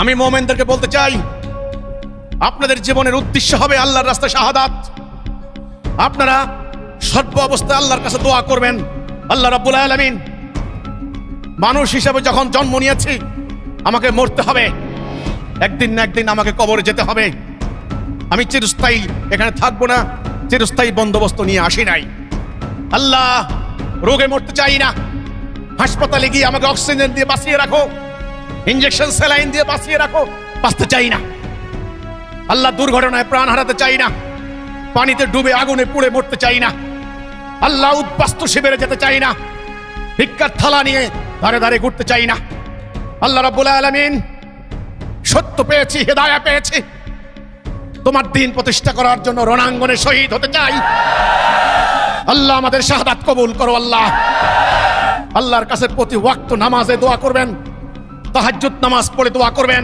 আমি মুমিনদেরকে বলতে চাই, আপনাদের জীবনের উদ্দেশ্য হবে আল্লাহর রাস্তায় শাহাদাত। আপনারা সর্ব অবস্থায় আল্লাহর কাছে দোয়া করবেন। আল্লাহ রাব্বুল আলামিন, মানুষ হিসেবে যখন জন্ম নিয়েছি আমাকে মরতে হবে, একদিন না একদিন আমাকে কবরে যেতে হবে। আমি চিরস্থায়ী এখানে থাকবো না, চিরস্থায়ী বন্দোবস্ত নিয়ে আসি নাই। আল্লাহ, রোগে মরতে চাই না। হাসপাতালে গিয়ে আমাকে অক্সিজেন দিয়ে বাঁচিয়ে রাখো, ইঞ্জেকশন স্যালাইন দিয়ে বাঁচিয়ে রাখো, বাঁচতে চাই না। আল্লাহ, দুর্ঘটনায় প্রাণ হারাতে চাই না। পানিতে ডুবে আগুনে পুড়ে মরতে চাই না। আল্লাহ, উদ্বাস্তু শিবিরে যেতে চাই না। ভিক্ষার থালা নিয়ে ধারে ধারে ঘুরতে চাই না। আল্লাহ রাব্বুল আলামিন, সত্য পেয়েছি, হেদায়া পেয়েছি, তোমার দিন প্রতিষ্ঠা করার জন্য রণাঙ্গনে শহীদ হতে চাই। আল্লাহ, আমাদের শাহাদাত কবুল করো। আল্লাহ, আল্লাহর কাছে প্রতি ওয়াক্ত নামাজে দোয়া করবেন, তাহাজ্জুদ নামাজ পড়ে দোয়া করবেন।